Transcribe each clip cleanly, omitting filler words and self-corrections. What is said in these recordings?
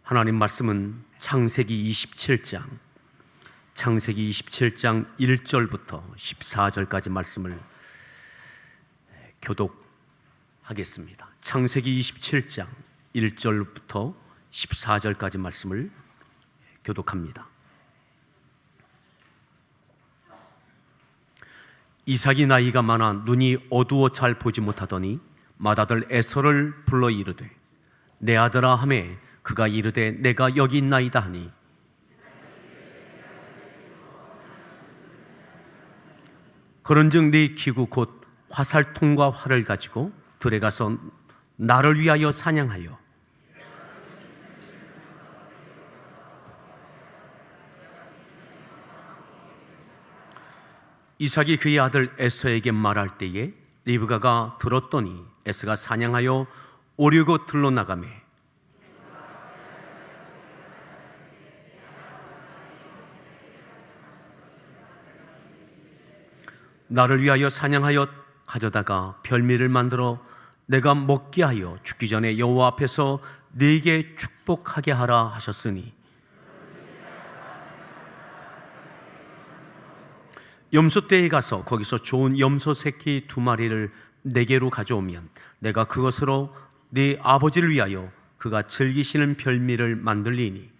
하나님 말씀은 창세기 27장 1절부터 14절까지 말씀을 교독하겠습니다. 창세기 27장 1절부터 14절까지 말씀을 교독합니다. 이삭이 나이가 많아 눈이 어두워 잘 보지 못하더니 맏아들 에서를 불러 이르되 내 아들아 하매 그가 이르되 내가 여기 있나이다 하니 그런즉 네 기구 곧 화살통과 활을 가지고 들에 가서 나를 위하여 사냥하여 이삭이 그의 아들 에서에게 말할 때에 리브가가 들었더니 에서가 사냥하여 오려고 들러 나가매 나를 위하여 사냥하여 가져다가 별미를 만들어 내가 먹게 하여 죽기 전에 여호와 앞에서 네게 축복하게 하라 하셨으니 염소떼에 가서 거기서 좋은 염소 새끼 2마리를 내게로 가져오면 내가 그것으로 네 아버지를 위하여 그가 즐기시는 별미를 만들리니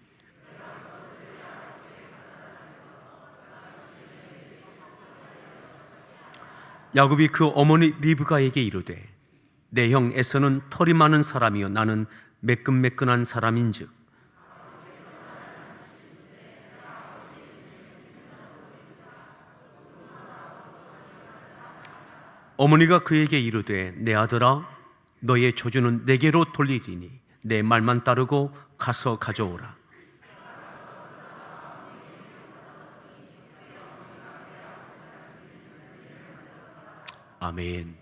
야곱이 그 어머니 리브가에게 이르되 내 형 에서는 털이 많은 사람이요 나는 매끈매끈한 사람인즉 어머니가 그에게 이르되 내 아들아 너의 조주는 내게로 돌리리니 내 말만 따르고 가서 가져오라. 아멘.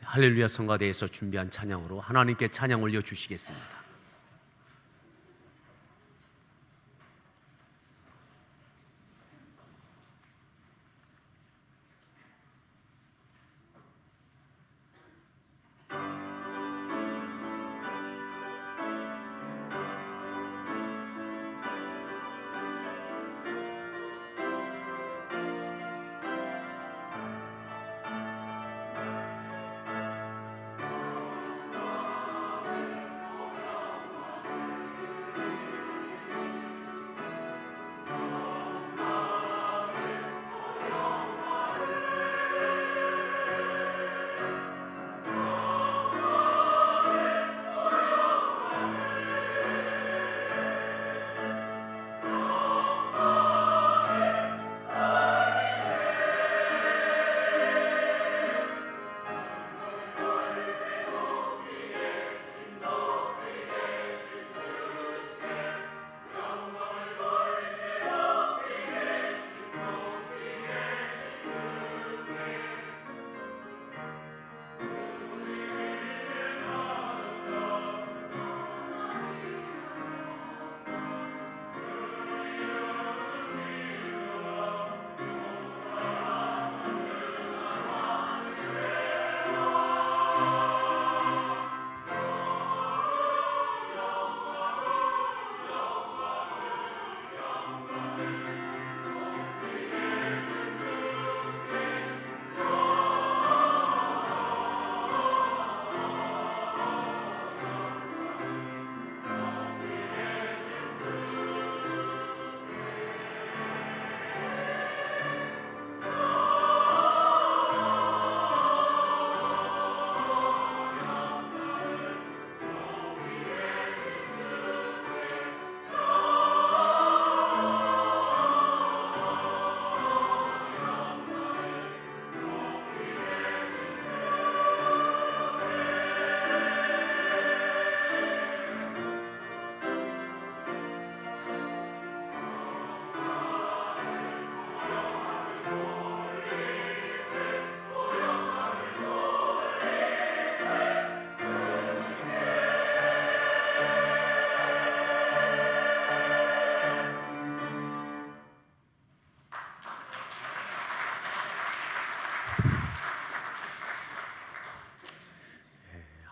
할렐루야 성가대에서 준비한 찬양으로 하나님께 찬양 올려주시겠습니다.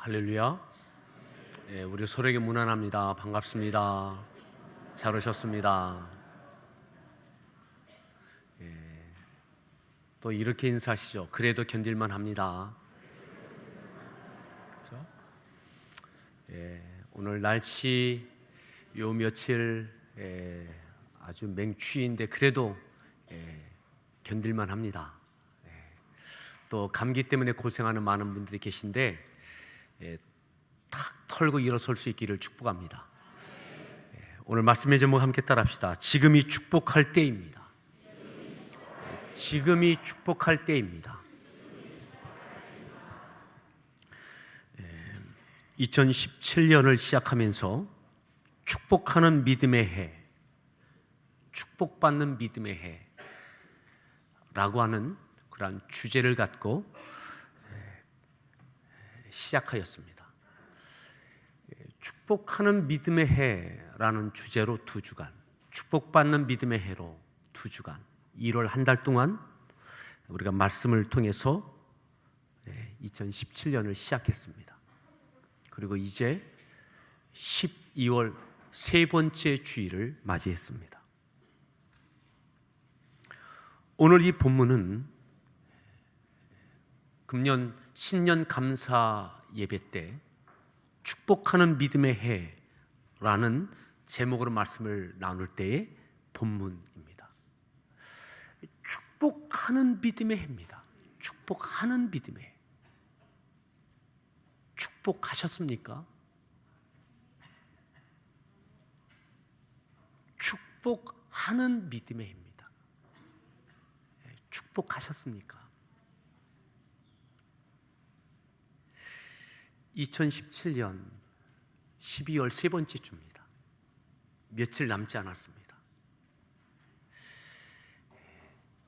할렐루야. 우리 소래기 문안합니다. 반갑습니다. 잘 오셨습니다. 또 이렇게 인사하시죠. 그래도 견딜만 합니다. 그렇죠? 오늘 날씨 요 며칠 아주 맹추위인데 그래도 견딜만 합니다. 또 감기 때문에 고생하는 많은 분들이 계신데 탁 털고 일어설 수 있기를 축복합니다. 오늘 말씀의 제목 함께 따라합시다. 지금이 축복할 때입니다. 지금이 축복할 때입니다. 2017년을 시작하면서 축복하는 믿음의 해, 축복받는 믿음의 해라고 하는 그러한 주제를 갖고 시작하였습니다. 축복하는 믿음의 해라는 주제로 2주간, 축복받는 믿음의 해로 2주간, 1월 한 달 동안 우리가 말씀을 통해서 2017년을 시작했습니다. 그리고 이제 12월 세 번째 주일을 맞이했습니다. 오늘 이 본문은 금년 신년 감사 예배 때 축복하는 믿음의 해라는 제목으로 말씀을 나눌 때의 본문입니다. 축복하는 믿음의 해입니다. 축복하는 믿음의 해. 축복하셨습니까? 축복하는 믿음의 해입니다. 축복하셨습니까? 2017년 12월 세 번째 주입니다. 며칠 남지 않았습니다.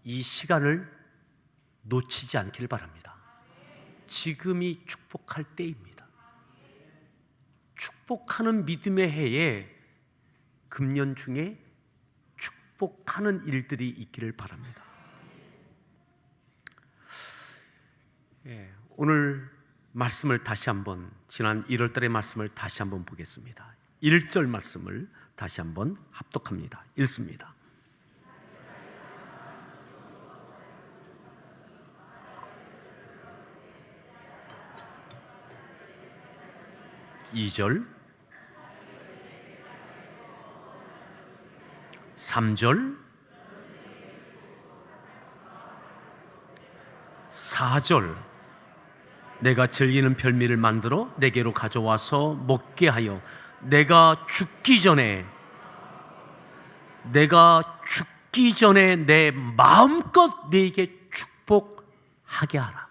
이 시간을 놓치지 않길 바랍니다. 지금이 축복할 때입니다. 축복하는 믿음의 해에 금년 중에 축복하는 일들이 있기를 바랍니다. 오늘 말씀을 다시 한번, 지난 1월 달의 말씀을 다시 한번 보겠습니다. 1절 말씀을 다시 한번 합독합니다. 읽습니다. (2절) 3절 4절 내가 즐기는 별미를 만들어 내게로 가져와서 먹게 하여 내가 죽기 전에 내 마음껏 네게 축복하게 하라.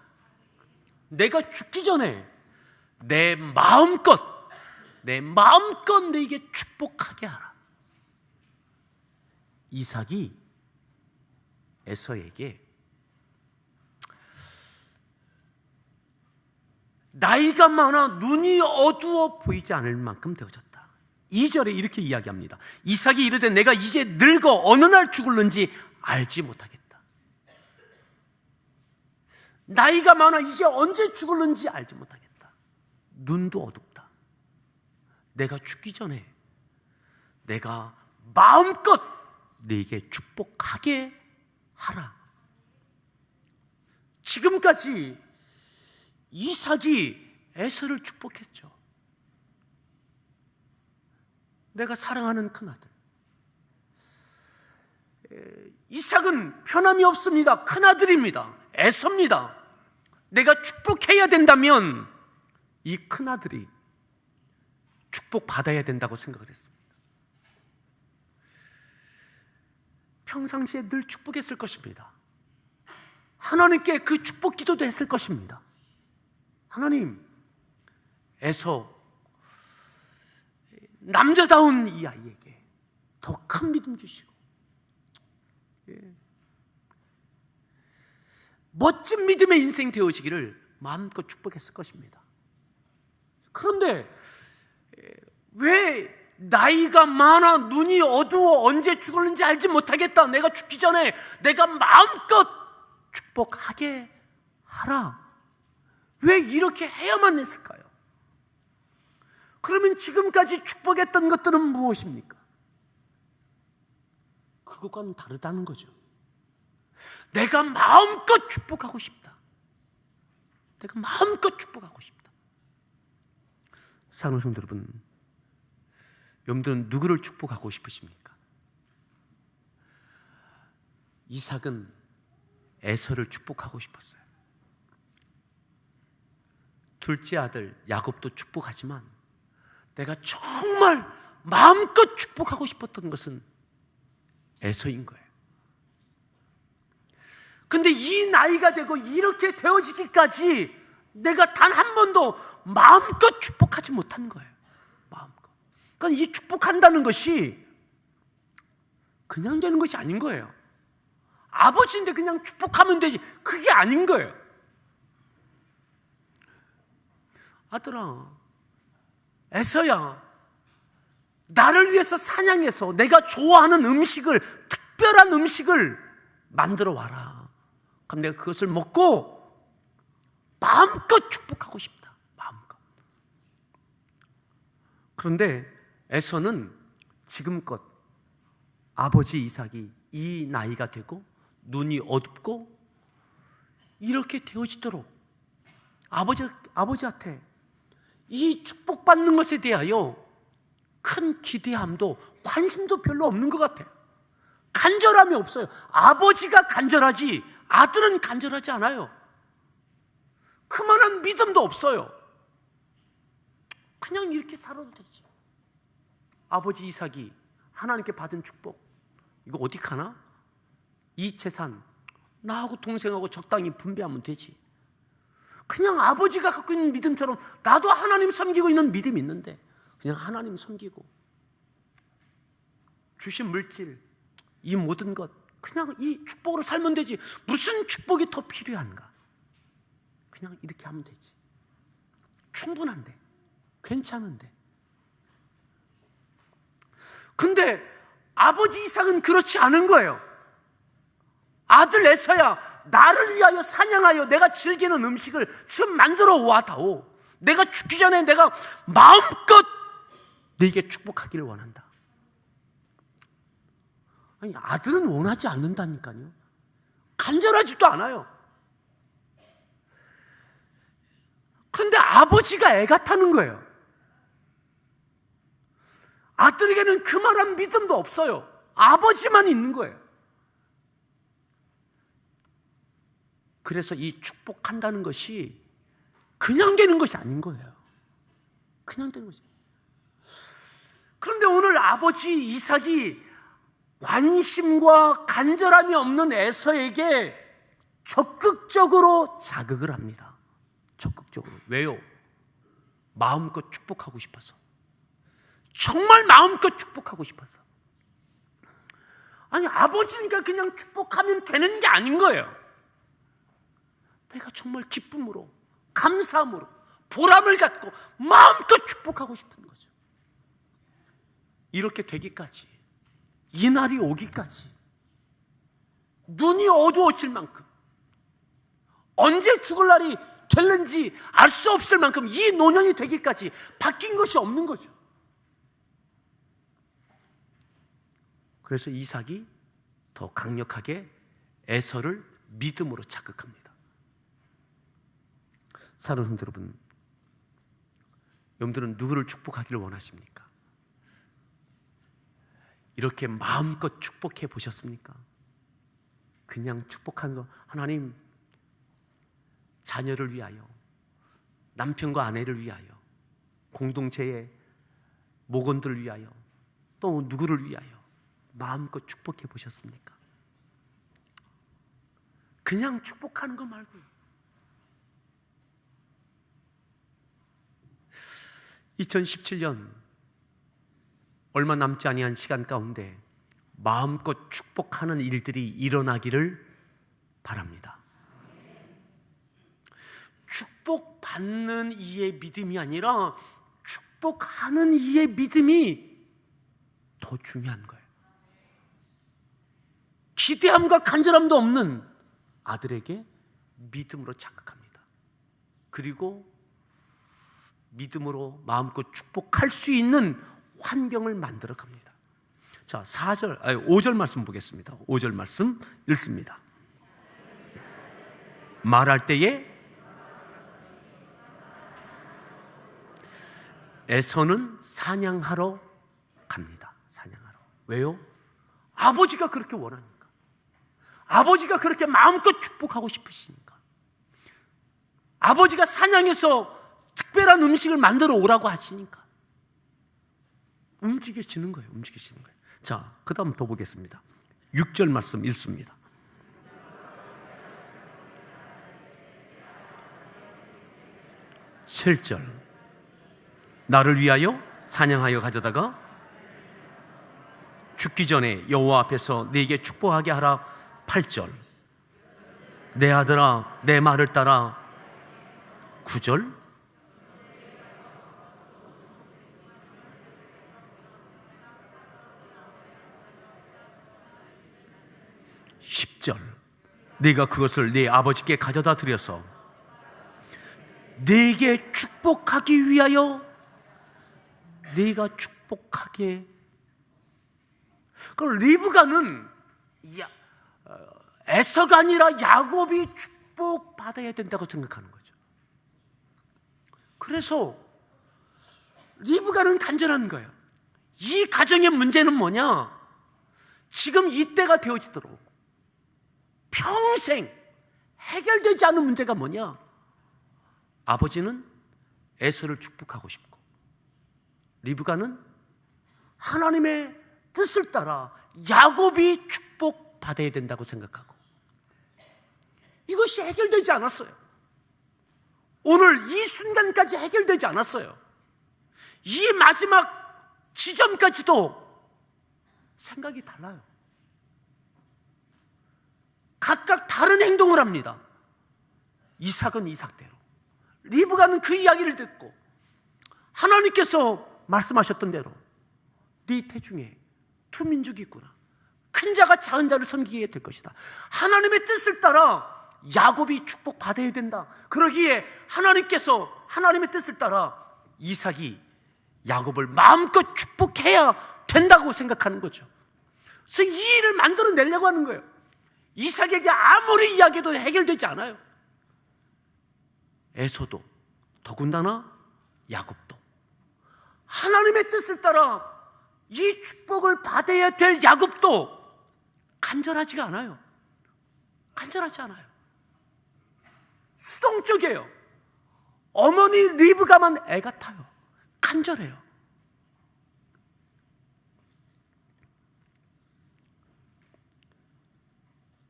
내가 죽기 전에 내 마음껏 네게 축복하게 하라. 이삭이 에서에게 나이가 많아 눈이 어두워 보이지 않을 만큼 되어졌다. 2절에 이렇게 이야기합니다. 이삭이 이르되 내가 이제 늙어 어느 날 죽을는지 알지 못하겠다. 나이가 많아 이제 언제 죽을는지 알지 못하겠다. 눈도 어둡다. 내가 죽기 전에 내가 마음껏 네게 축복하게 하라. 지금까지 이삭이 에서를 축복했죠. 내가 사랑하는 큰아들. 이삭은 편함이 없습니다. 큰아들입니다. 에서입니다. 내가 축복해야 된다면 이 큰아들이 축복받아야 된다고 생각을 했습니다. 평상시에 늘 축복했을 것입니다. 하나님께 그 축복 기도도 했을 것입니다. 하나님, 에서 남자다운 이 아이에게 더 큰 믿음 주시고 멋진 믿음의 인생 되어지기를 마음껏 축복했을 것입니다. 그런데 왜 나이가 많아 눈이 어두워 언제 죽을는지 알지 못하겠다. 내가 죽기 전에 내가 마음껏 축복하게 하라. 왜 이렇게 해야만 했을까요? 그러면 지금까지 축복했던 것들은 무엇입니까? 그것과는 다르다는 거죠. 내가 마음껏 축복하고 싶다. 내가 마음껏 축복하고 싶다. 사랑하는 성도 여러분, 여러분들은 누구를 축복하고 싶으십니까? 이삭은 에서를 축복하고 싶었어요. 둘째 아들 야곱도 축복하지만 내가 정말 마음껏 축복하고 싶었던 것은 에서인 거예요. 근데 이 나이가 되고 이렇게 되어지기까지 내가 단 한 번도 마음껏 축복하지 못한 거예요. 마음껏. 그러니까 이 축복한다는 것이 그냥 되는 것이 아닌 거예요. 아버지인데 그냥 축복하면 되지, 그게 아닌 거예요. 아들아, 에서야, 나를 위해서 사냥해서 내가 좋아하는 음식을, 특별한 음식을 만들어 와라. 그럼 내가 그것을 먹고 마음껏 축복하고 싶다. 마음껏. 그런데 에서는 지금껏 아버지 이삭이 이 나이가 되고 눈이 어둡고 이렇게 되어지도록 아버지한테 이 축복받는 것에 대하여 큰 기대함도 관심도 별로 없는 것 같아요. 간절함이 없어요. 아버지가 간절하지 아들은 간절하지 않아요. 그만한 믿음도 없어요. 그냥 이렇게 살아도 되지. 아버지 이삭이 하나님께 받은 축복, 이거 어디 가나? 이 재산 나하고 동생하고 적당히 분배하면 되지. 그냥 아버지가 갖고 있는 믿음처럼 나도 하나님 섬기고 있는 믿음이 있는데 그냥 하나님 섬기고 주신 물질, 이 모든 것 그냥 이 축복으로 살면 되지. 무슨 축복이 더 필요한가? 그냥 이렇게 하면 되지. 충분한데, 괜찮은데. 근데 아버지 이삭은 그렇지 않은 거예요. 아들 에서야, 나를 위하여 사냥하여 내가 즐기는 음식을 지금 만들어 와다오. 내가 죽기 전에 내가 마음껏 네게 축복하기를 원한다. 아니, 아들은 원하지 않는다니까요. 간절하지도 않아요. 그런데 아버지가 애가 타는 거예요. 아들에게는 그만한 믿음도 없어요. 아버지만 있는 거예요. 그래서 이 축복한다는 것이 그냥 되는 것이 아닌 거예요. 그냥 되는 것이. 그런데 오늘 아버지 이삭이 관심과 간절함이 없는 에서에게 적극적으로 자극을 합니다. 적극적으로. 왜요? 마음껏 축복하고 싶어서. 정말 마음껏 축복하고 싶어서. 아니, 아버지니까 그냥 축복하면 되는 게 아닌 거예요. 내가 정말 기쁨으로, 감사함으로, 보람을 갖고 마음껏 축복하고 싶은 거죠. 이렇게 되기까지, 이 날이 오기까지, 눈이 어두워질 만큼, 언제 죽을 날이 될는지 알 수 없을 만큼 이 노년이 되기까지 바뀐 것이 없는 거죠. 그래서 이삭이 더 강력하게 에서를 믿음으로 자극합니다. 사랑하는 성도 여러분, 여러분들은 누구를 축복하기를 원하십니까? 이렇게 마음껏 축복해 보셨습니까? 그냥 축복한 거, 하나님, 자녀를 위하여, 남편과 아내를 위하여, 공동체의 목원들을 위하여, 또 누구를 위하여 마음껏 축복해 보셨습니까? 그냥 축복하는 거 말고요. 2017년 얼마 남지 아니한 시간 가운데 마음껏 축복하는 일들이 일어나기를 바랍니다. 축복받는 이의 믿음이 아니라 축복하는 이의 믿음이 더 중요한 거예요. 기대함과 간절함도 없는 아들에게 믿음으로 자극합니다. 그리고 믿음으로 마음껏 축복할 수 있는 환경을 만들어 갑니다. 자, 5절 말씀 보겠습니다. 5절 말씀 읽습니다. 말할 때에 에서는 사냥하러 갑니다. 사냥하러. 왜요? 아버지가 그렇게 원하니까. 아버지가 그렇게 마음껏 축복하고 싶으시니까. 아버지가 사냥해서 특별한 음식을 만들어 오라고 하시니까 움직여지는 거예요. 움직여지는 거예요. 자, 그 다음 더 보겠습니다. 6절 말씀 읽습니다. (7절) 나를 위하여 사냥하여 가져다가 죽기 전에 여호와 앞에서 네게 축복하게 하라. (8절) 내 아들아 내 말을 따라. (9절) (10절) 네가 그것을 네 아버지께 가져다 드려서 네게 축복하기 위하여 네가 축복하게. 그럼 리브가는 에서가 아니라 야곱이 축복받아야 된다고 생각하는 거죠. 그래서 리브가는 간절한 거예요. 이 가정의 문제는 뭐냐? 지금 이때가 되어지도록 평생 해결되지 않은 문제가 뭐냐? 아버지는 에서를 축복하고 싶고 리브가는 하나님의 뜻을 따라 야곱이 축복받아야 된다고 생각하고, 이것이 해결되지 않았어요. 오늘 이 순간까지 해결되지 않았어요. 이 마지막 지점까지도 생각이 달라요. 각각 다른 행동을 합니다. 이삭은 이삭대로, 리브가는 그 이야기를 듣고 하나님께서 말씀하셨던 대로 네 태중에 두 민족이 있구나. 큰 자가 작은 자를 섬기게 될 것이다. 하나님의 뜻을 따라 야곱이 축복받아야 된다. 그러기에 하나님께서 하나님의 뜻을 따라 이삭이 야곱을 마음껏 축복해야 된다고 생각하는 거죠. 그래서 이 일을 만들어내려고 하는 거예요. 이삭에게 아무리 이야기해도 해결되지 않아요. 에서도 더군다나 야곱도 하나님의 뜻을 따라 이 축복을 받아야 될 야곱도 간절하지가 않아요. 간절하지 않아요. 수동적이에요. 어머니 리브가만 애가 타요. 간절해요.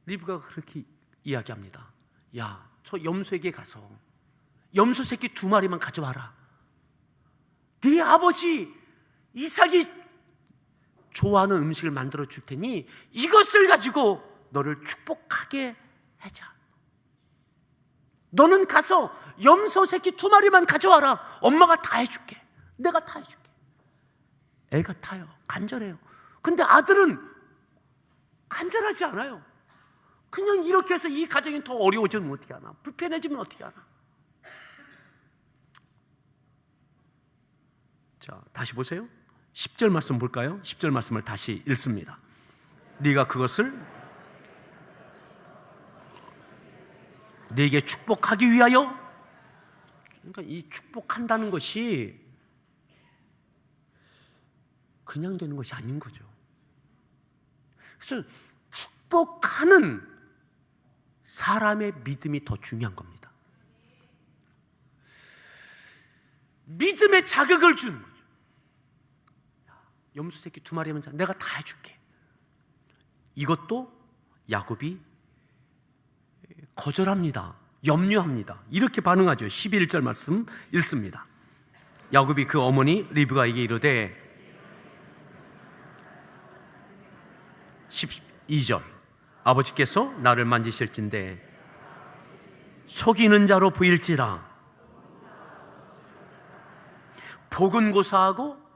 리브가가 그렇게 이야기합니다. 야, 저 염소에게 가서 염소 새끼 2마리만 가져와라. 네 아버지 이삭이 좋아하는 음식을 만들어 줄 테니 이것을 가지고 너를 축복하게 하자. 너는 가서 염소 새끼 2마리만 가져와라. 엄마가 다 해줄게. 내가 다 해줄게. 애가 타요. 간절해요. 근데 아들은 간절하지 않아요. 그냥 이렇게 해서 이 가정이 더 어려워지면 어떻게 하나? 불편해지면 어떻게 하나? 자, 다시 보세요. 10절 말씀 볼까요? 10절 말씀을 다시 읽습니다. 네가 그것을 네게 축복하기 위하여. 그러니까 이 축복한다는 것이 그냥 되는 것이 아닌 거죠. 그래서 축복하는 사람의 믿음이 더 중요한 겁니다. 믿음의 자극을 주는 거죠. 염소 새끼 2마리면 내가 다 해줄게. 이것도 야곱이 거절합니다. 염려합니다. 이렇게 반응하죠. 11절 말씀 읽습니다. 야곱이 그 어머니 리브가에게 이르되 12절 아버지께서 나를 만지실진대 속이는 자로 보일지라 복은 고사하고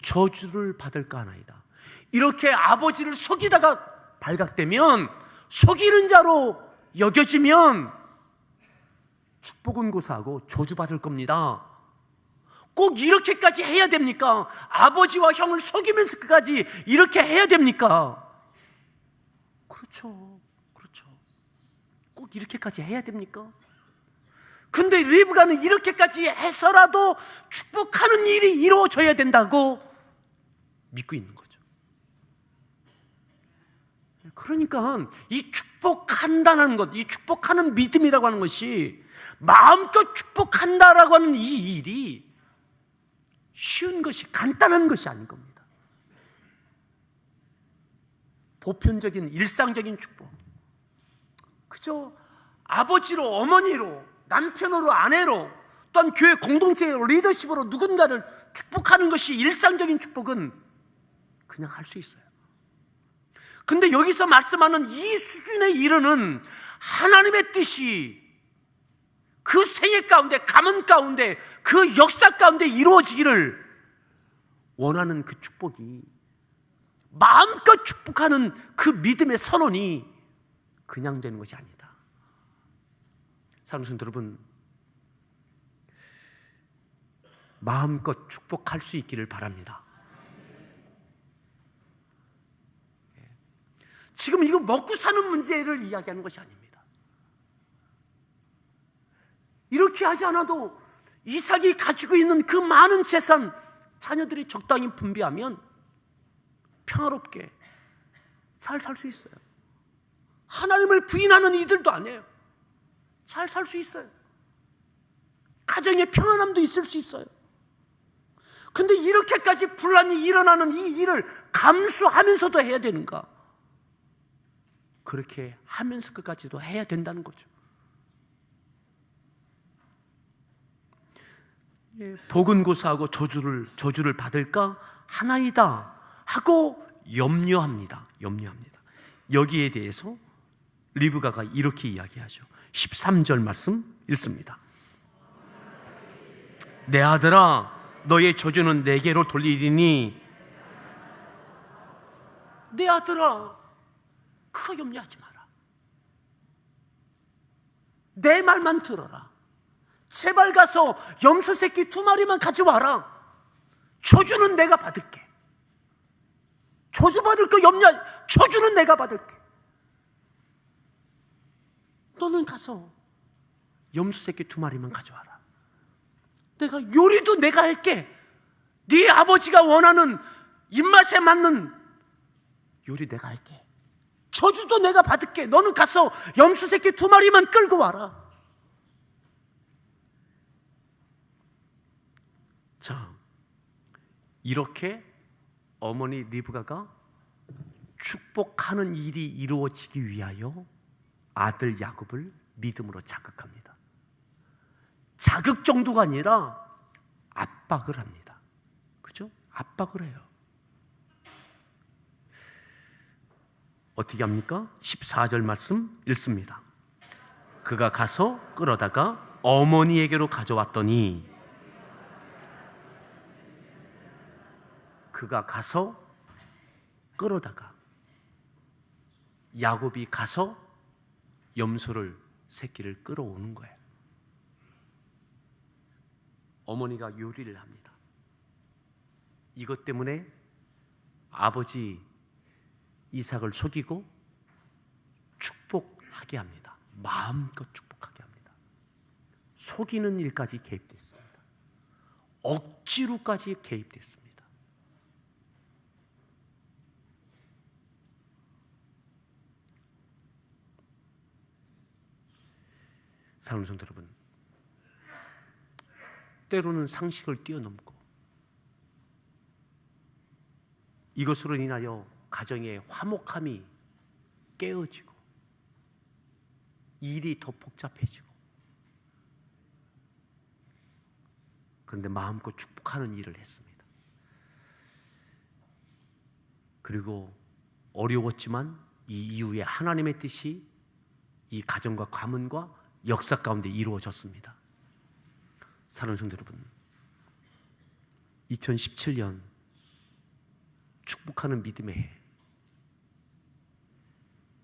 저주를 받을까 하나이다. 이렇게 아버지를 속이다가 발각되면, 속이는 자로 여겨지면 축복은 고사하고 저주받을 겁니다. 꼭 이렇게까지 해야 됩니까? 아버지와 형을 속이면서까지 이렇게 해야 됩니까? 그렇죠. 꼭 이렇게까지 해야 됩니까? 근데 리브가는 이렇게까지 해서라도 축복하는 일이 이루어져야 된다고 믿고 있는 거죠. 그러니까 이 축복한다는 것, 이 축복하는 믿음이라고 하는 것이 마음껏 축복한다라고 하는 이 일이 쉬운 것이, 간단한 것이 아닌 겁니다. 보편적인 일상적인 축복, 그저 아버지로, 어머니로, 남편으로, 아내로, 또한 교회 공동체의 리더십으로 누군가를 축복하는 것이 일상적인 축복은 그냥 할 수 있어요. 근데 여기서 말씀하는 이 수준에 이르는 하나님의 뜻이 그 생애 가운데, 가문 가운데, 그 역사 가운데 이루어지기를 원하는 그 축복이, 마음껏 축복하는 그 믿음의 선언이 그냥 되는 것이 아니다. 사랑하는 성도 여러분, 마음껏 축복할 수 있기를 바랍니다. 지금 이거 먹고 사는 문제를 이야기하는 것이 아닙니다. 이렇게 하지 않아도 이삭이 가지고 있는 그 많은 재산, 자녀들이 적당히 분배하면 평화롭게 잘 살 수 있어요. 하나님을 부인하는 이들도 아니에요. 잘 살 수 있어요. 가정의 평안함도 있을 수 있어요. 근데 이렇게까지 분란이 일어나는 이 일을 감수하면서도 해야 되는가? 그렇게 하면서 끝까지도 해야 된다는 거죠. 복은 고사하고 저주를 받을까 하나이다 하고 염려합니다. 여기에 대해서 리브가가 이렇게 이야기하죠. 13절 말씀 읽습니다. 내 아들아, 너의 저주는 내게로 돌리리니. 내 아들아, 그거 염려하지 마라. 내 말만 들어라. 제발 가서 염소 새끼 2마리만 가져와라. 저주는 내가 받을게. 저주 받을 거 저주는 내가 받을게. 너는 가서 염소 새끼 2마리만 가져와라. 내가 요리도 내가 할게. 네 아버지가 원하는 입맛에 맞는 요리 내가 할게. 저주도 내가 받을게. 너는 가서 염소 새끼 2마리만 끌고 와라. 자, 이렇게 어머니 리브가가 축복하는 일이 이루어지기 위하여 아들 야곱을 믿음으로 자극합니다. 자극 정도가 아니라 압박을 합니다. 그죠? 압박을 해요. 어떻게 합니까? 14절 말씀 읽습니다. 그가 가서 끌어다가 어머니에게로 가져왔더니, 그가 가서 끌어다가, 야곱이 가서 염소를, 새끼를 끌어오는 거예요. 어머니가 요리를 합니다. 이것 때문에 아버지 이삭을 속이고 축복하게 합니다. 마음껏 축복하게 합니다. 속이는 일까지 개입됐습니다. 억지로까지 개입됐습니다. 사랑하는 성도 여러분, 때로는 상식을 뛰어넘고 이것으로 인하여 가정의 화목함이 깨어지고 일이 더 복잡해지고, 그런데 마음껏 축복하는 일을 했습니다. 그리고 어려웠지만 이 이후에 하나님의 뜻이 이 가정과 가문과 역사 가운데 이루어졌습니다. 사랑하는 성도 여러분, 2017년 축복하는 믿음의 해,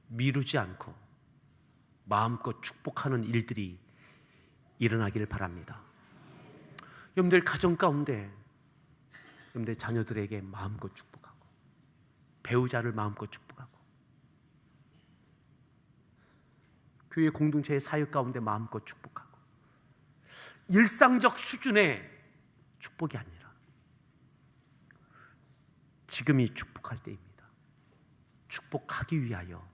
미루지 않고 마음껏 축복하는 일들이 일어나기를 바랍니다. 여러분들 가정 가운데 여러분들 자녀들에게 마음껏 축복하고, 배우자를 마음껏 축복하고, 교회 공동체의 사역 가운데 마음껏 축복하고, 일상적 수준의 축복이 아니라 지금이 축복할 때입니다. 축복하기 위하여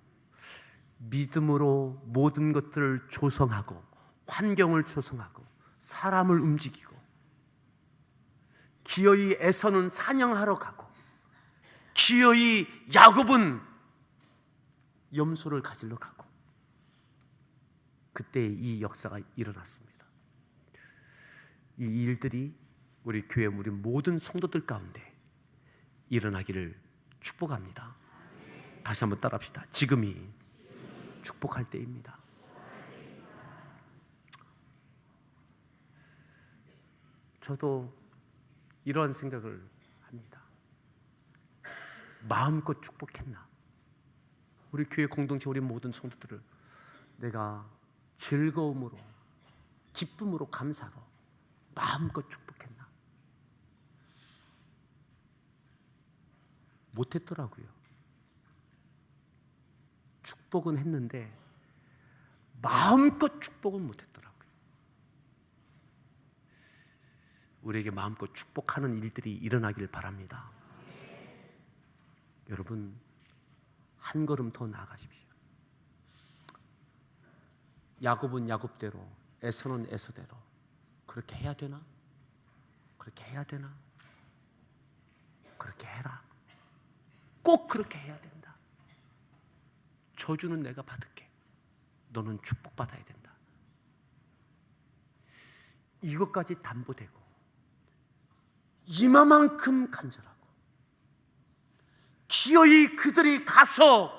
믿음으로 모든 것들을 조성하고, 환경을 조성하고, 사람을 움직이고, 기어이 에서는 사냥하러 가고, 기어이 야곱은 염소를 가지러 가고, 그때 이 역사가 일어났습니다. 이 일들이 우리 교회, 우리 모든 성도들 가운데 일어나기를 축복합니다. 다시 한번 따라합시다. 지금이 축복할 때입니다. 저도 이러한 생각을 합니다. 마음껏 축복했나? 우리 교회 공동체, 우리 모든 성도들을 내가 즐거움으로, 기쁨으로, 감사로 마음껏 축복했나? 못했더라고요. 축복은 했는데 마음껏 축복은 못했더라고요. 우리에게 마음껏 축복하는 일들이 일어나길 바랍니다. 여러분, 한 걸음 더 나아가십시오. 야곱은 야곱대로, 에서는 에서대로 그렇게 해야 되나? 그렇게 해야 되나? 그렇게 해라. 꼭 그렇게 해야 된다. 저주는 내가 받을게. 너는 축복받아야 된다. 이것까지 담보되고 이마만큼 간절하고 기어이 그들이 가서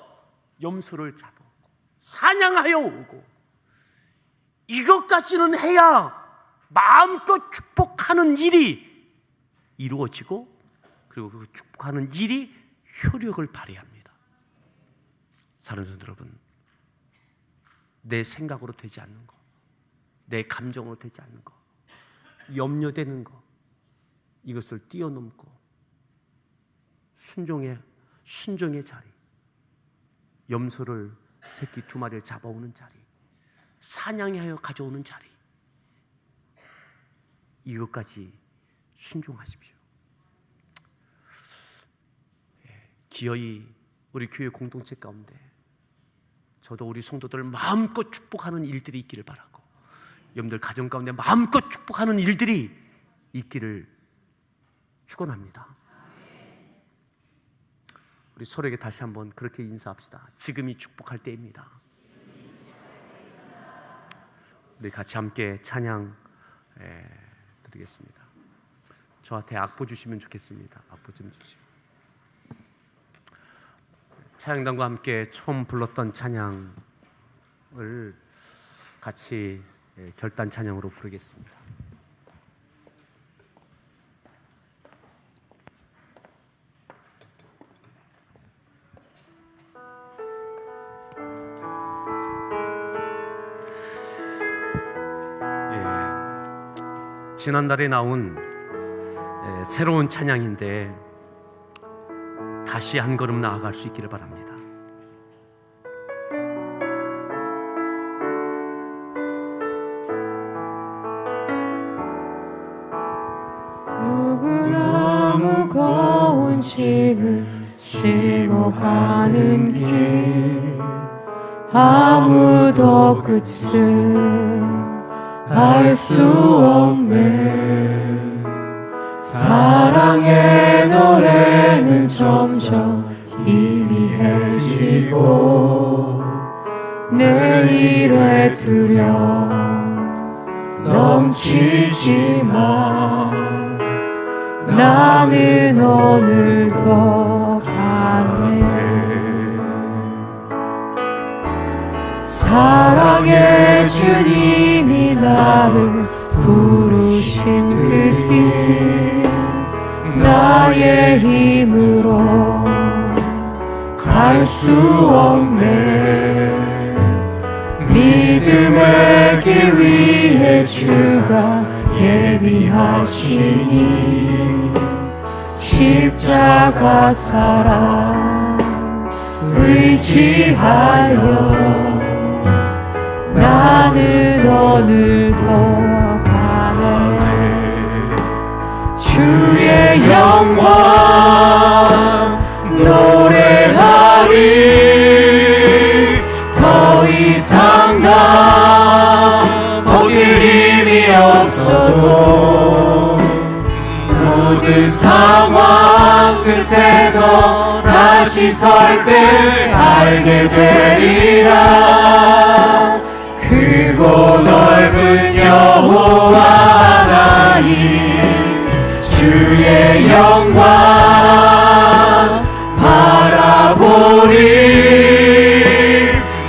염소를 잡아오고 사냥하여 오고, 이것까지는 해야 마음껏 축복하는 일이 이루어지고, 그리고 그 축복하는 일이 효력을 발휘합니다. 사랑하는 여러분, 내 생각으로 되지 않는 거, 내 감정으로 되지 않는 거, 염려되는 거, 이것을 뛰어넘고 순종의 자리, 염소를 새끼 2마리를 잡아오는 자리, 사냥하여 가져오는 자리, 이것까지 순종하십시오. 기어이 우리 교회 공동체 가운데 저도 우리 성도들을 마음껏 축복하는 일들이 있기를 바라고, 여러분들 가정 가운데 마음껏 축복하는 일들이 있기를 축원합니다. 우리 서로에게 다시 한번 그렇게 인사합시다. 지금이 축복할 때입니다. 우리 같이 함께 찬양 드리겠습니다. 저한테 악보 주시면 좋겠습니다. 악보 좀 주시고, 찬양단과 함께 처음 불렀던 찬양을 같이 결단 찬양으로 부르겠습니다. 지난달에 나온 새로운 찬양인데 다시 한 걸음 나아갈 수 있기를 바랍니다. 누구나 무거운 짐을 지고 가는 길, 아무도 끝을 알 수 없네. 사랑의 노래는 점점 희미해지고 내일의 두려움 넘치지만 나는 오늘도 가네. 사랑의 주님이 나를 부르신 그 길, 나의 힘으로 갈 수 없네. 믿음의 길 위에 주가 예비하시니 십자가 사랑 의지하여 나는 오늘도 가네. 주의 영광 노래하리. 더 이상 나 버림이 없어도 모든 상황 끝에서 다시 설 때 알게 되리라. 크고 넓은 여호와 하나님 주의 영광 바라보리.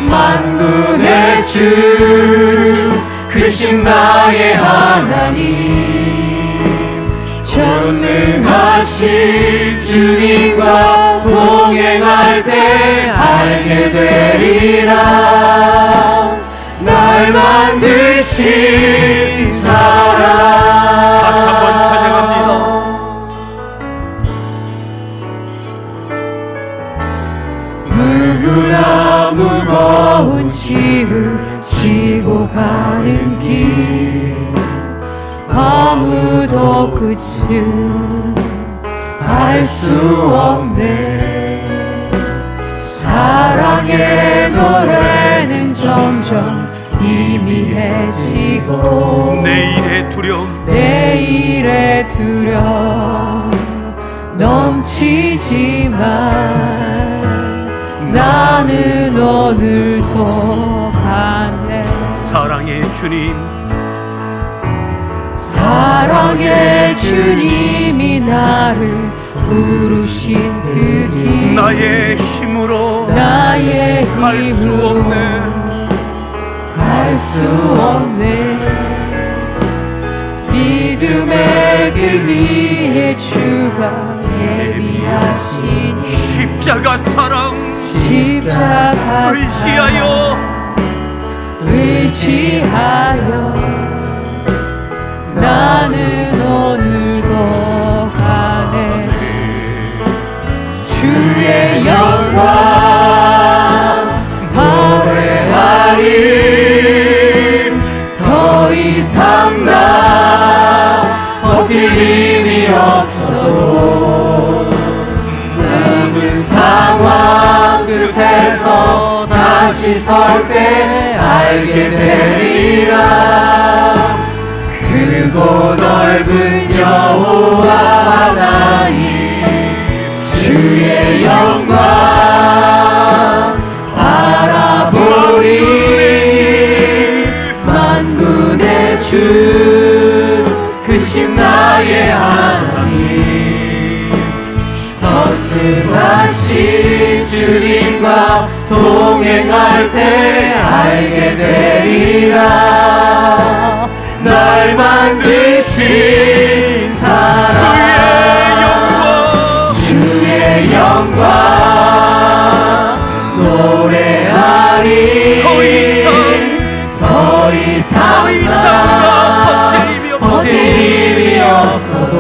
만군의 주 크신 나의 하나님 전능하신 주님과 동행할 때 알게 되리라. 날 만드신 사랑. 다시 한번 찬양합니다. 누구나 무거운 짐을 지고 가는 길 아무도 끝을 알 수 없네. 사랑의 노래는 점점 희미해지고 내일의 두려움 내일의 두려움 넘치지만 나는 오늘도 가네. 사랑의 주님 사랑의 주님이 나를 부르신 그 길 나의 힘으로 나의 갈 수 힘으로 없네. 갈 수 없네. 믿음의 그 위에 주가 예비하시니 십자가 사랑 십자가 의지하여 의지하여 나는 오늘도 가네. 주의 영광 노래하리. 더 이상 나 버틸 힘이 없어도 모든 상황 끝에서 다시 설 때 알게 되리라. 크고 넓은 여호와 하나님 주의 영광 바라보리. 만군의 주 크신 나의 하나님 전능하신 주님과 동행할 때 알게 되리라. 날 만드신 사랑 주의 영광 노래하리. 더 이상 버틸 힘이 없어도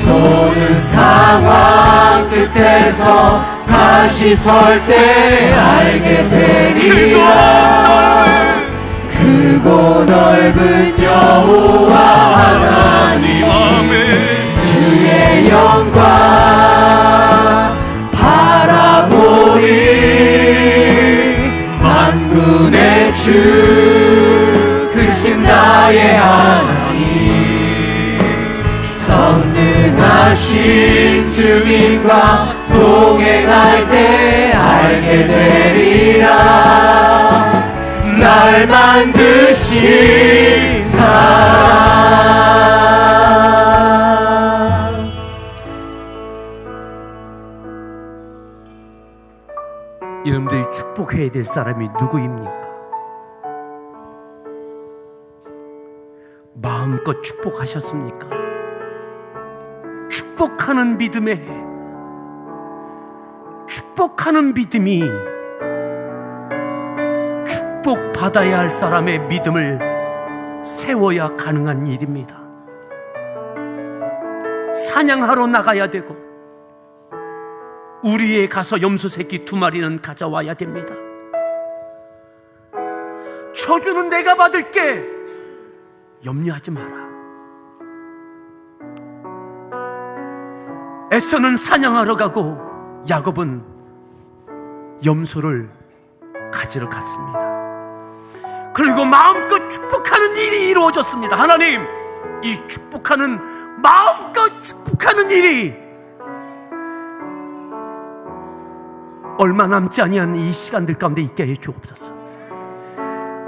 모든 상황 끝에서 다시 설 때 알게 되리라. 크고 넓은 여호와 하나님 주의 영광 바라보리. 만군의 주 크신 나의 하나님 전능하신 주님과 동행할 때 알게 되리라. 날 만드신 사랑. 여러분들이 축복해야 될 사람이 누구입니까? 마음껏 축복하셨습니까? 축복하는 믿음의 해, 축복하는 믿음이 축복받아야 할 사람의 믿음을 세워야 가능한 일입니다. 사냥하러 나가야 되고 우리에 가서 염소 새끼 2마리는 가져와야 됩니다. 저주는 내가 받을게, 염려하지 마라. 에서는 사냥하러 가고 야곱은 염소를 가지러 갔습니다. 그리고 마음껏 축복하는 일이 이루어졌습니다. 하나님, 이 축복하는, 마음껏 축복하는 일이 얼마 남지 아니한 이 시간들 가운데 있게 해 주옵소서.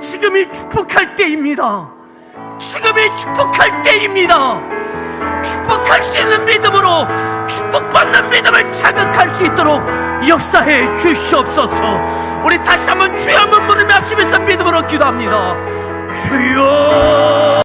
지금이 축복할 때입니다. 지금이 축복할 때입니다. 축복할 수 있는 믿음으로 축복받는 믿음을 자극할 수 있도록 역사해 주시옵소서. 우리 다시 한번 주여 한번 부르며 합심해서 믿음으로 기도합니다. 주여.